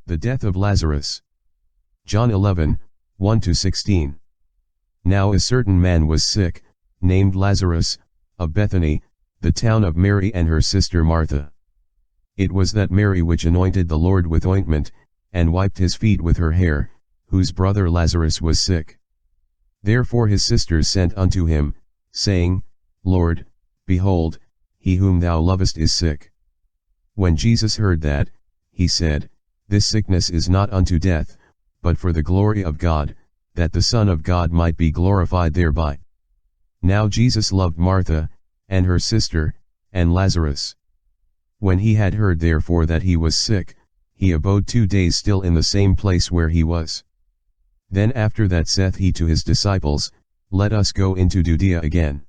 The death of Lazarus. John 11, 1-16. Now a certain man was sick, named Lazarus, of Bethany, the town of Mary and her sister Martha. It was that Mary which anointed the Lord with ointment, and wiped his feet with her hair, whose brother Lazarus was sick. Therefore his sisters sent unto him, saying, Lord, behold, he whom thou lovest is sick. When Jesus heard that, he said, This sickness is not unto death, but for the glory of God, that the Son of God might be glorified thereby. Now Jesus loved Martha, and her sister, and Lazarus. When he had heard therefore that he was sick, he abode 2 days still in the same place where he was. Then after that saith he to his disciples, Let us go into Judea again.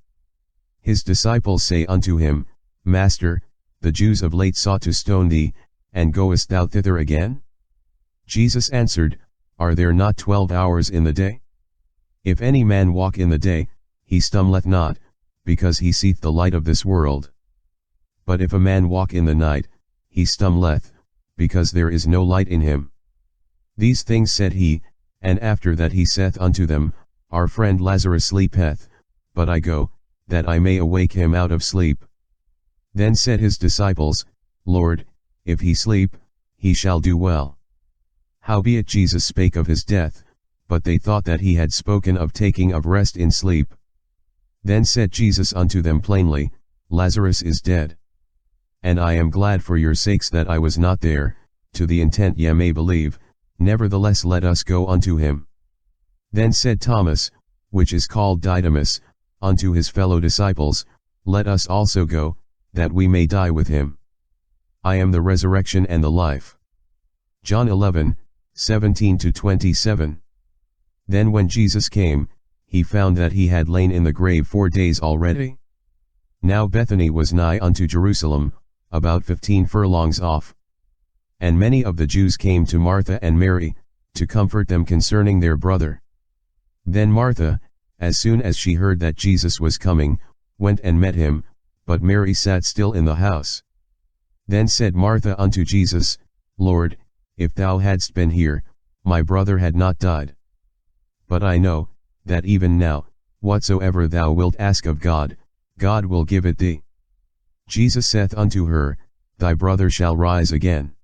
His disciples say unto him, Master, the Jews of late sought to stone thee, and goest thou thither again? Jesus answered, Are there not 12 hours in the day? If any man walk in the day, he stumbleth not, because he seeth the light of this world. But if a man walk in the night, he stumbleth, because there is no light in him. These things said he, and after that he saith unto them, Our friend Lazarus sleepeth, but I go, that I may awake him out of sleep. Then said his disciples, Lord, if he sleep, he shall do well. Howbeit Jesus spake of his death, but they thought that he had spoken of taking of rest in sleep. Then said Jesus unto them plainly, Lazarus is dead. And I am glad for your sakes that I was not there, to the intent ye may believe, nevertheless let us go unto him. Then said Thomas, which is called Didymus, unto his fellow disciples, Let us also go, that we may die with him. I am the resurrection and the life. John 11, 17-27. Then when Jesus came, he found that he had lain in the grave 4 days already. Now Bethany was nigh unto Jerusalem, about 15 furlongs off. And many of the Jews came to Martha and Mary, to comfort them concerning their brother. Then Martha, as soon as she heard that Jesus was coming, went and met him, but Mary sat still in the house. Then said Martha unto Jesus, Lord, if thou hadst been here, my brother had not died. But I know, that even now, whatsoever thou wilt ask of God, God will give it thee. Jesus saith unto her, Thy brother shall rise again.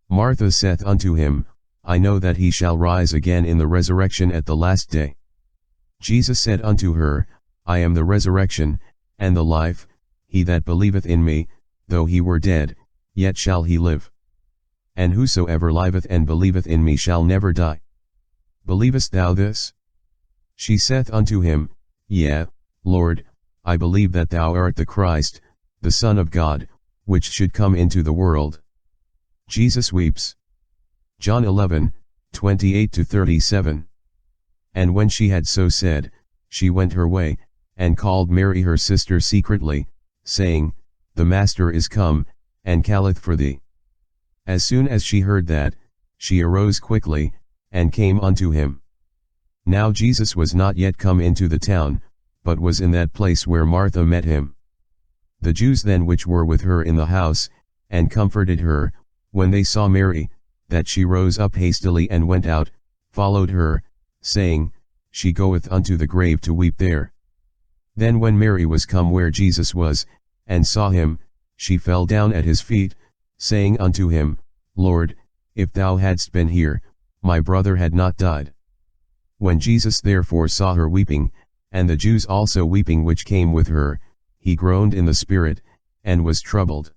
Martha saith unto him, I know that he shall rise again in the resurrection at the last day. Jesus said unto her, I am the resurrection, and the life, he that believeth in me, though he were dead, yet shall he live. And whosoever liveth and believeth in me shall never die. Believest thou this? She saith unto him, Yea, Lord, I believe that thou art the Christ, the Son of God, which should come into the world. Jesus weeps. John 11, 28-37. And when she had so said, she went her way, and called Mary her sister secretly, saying, The Master is come, and calleth for thee. As soon as she heard that, she arose quickly, and came unto him. Now Jesus was not yet come into the town, but was in that place where Martha met him. The Jews then which were with her in the house, and comforted her, when they saw Mary, that she rose up hastily and went out, followed her, saying, She goeth unto the grave to weep there. Then when Mary was come where Jesus was, and saw him, she fell down at his feet, saying unto him, Lord, if thou hadst been here, my brother had not died. When Jesus therefore saw her weeping, and the Jews also weeping which came with her, he groaned in the spirit, and was troubled.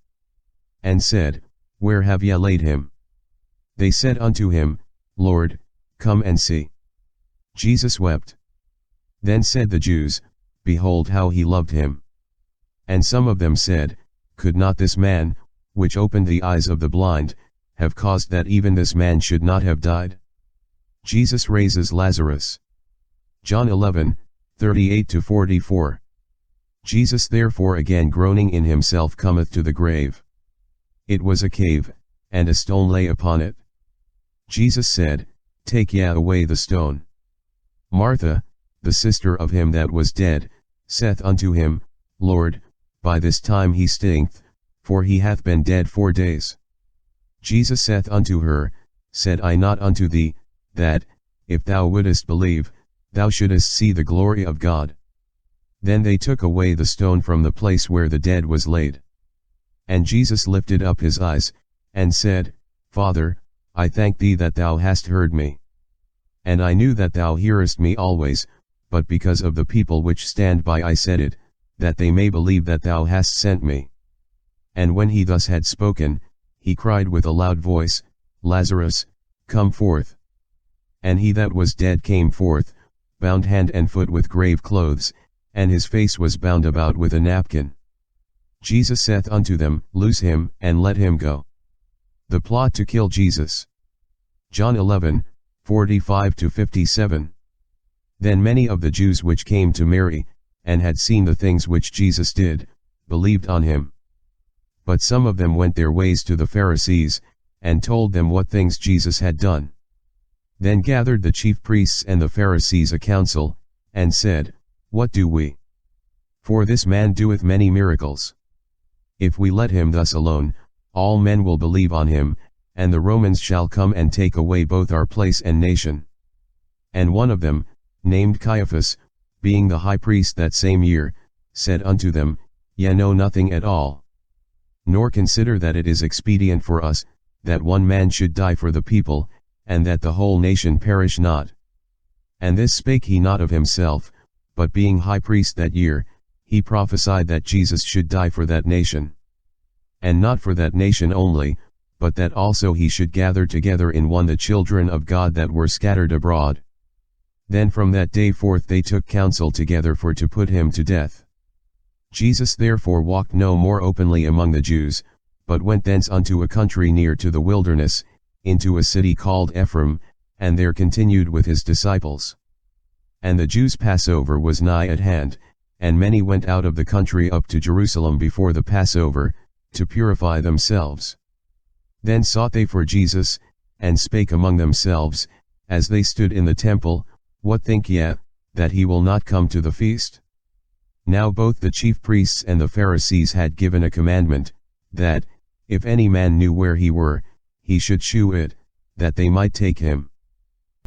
And said, Where have ye laid him? They said unto him, Lord, come and see. Jesus wept. Then said the Jews, Behold how he loved him. And some of them said, Could not this man, which opened the eyes of the blind, have caused that even this man should not have died? Jesus raises Lazarus. John 11, 38-44. Jesus therefore again groaning in himself cometh to the grave. It was a cave, and a stone lay upon it. Jesus said, Take ye away the stone. Martha, the sister of him that was dead, saith unto him, Lord, by this time he stinketh, for he hath been dead 4 days. Jesus saith unto her, Said I not unto thee, that, if thou wouldest believe, thou shouldest see the glory of God? Then they took away the stone from the place where the dead was laid. And Jesus lifted up his eyes, and said, Father, I thank thee that thou hast heard me. And I knew that thou hearest me always, but because of the people which stand by I said it, that they may believe that thou hast sent me. And when he thus had spoken, he cried with a loud voice, Lazarus, come forth. And he that was dead came forth, bound hand and foot with grave clothes, and his face was bound about with a napkin. Jesus saith unto them, Loose him, and let him go. The plot to kill Jesus. John 11, 45-57. Then many of the Jews which came to Mary, and had seen the things which Jesus did, believed on him. But some of them went their ways to the Pharisees, and told them what things Jesus had done. Then gathered the chief priests and the Pharisees a council, and said, What do we? For this man doeth many miracles. If we let him thus alone, all men will believe on him, and the Romans shall come and take away both our place and nation. And one of them, named Caiaphas, being the high priest that same year, said unto them, Ye know nothing at all. Nor consider that it is expedient for us, that one man should die for the people, and that the whole nation perish not. And this spake he not of himself, but being high priest that year, he prophesied that Jesus should die for that nation. And not for that nation only, but that also he should gather together in one the children of God that were scattered abroad. Then from that day forth they took counsel together for to put him to death. Jesus therefore walked no more openly among the Jews, but went thence unto a country near to the wilderness, into a city called Ephraim, and there continued with his disciples. And the Jews' Passover was nigh at hand, and many went out of the country up to Jerusalem before the Passover, to purify themselves. Then sought they for Jesus, and spake among themselves, as they stood in the temple, What think ye, that he will not come to the feast? Now both the chief priests and the Pharisees had given a commandment, that, if any man knew where he were, he should shew it, that they might take him.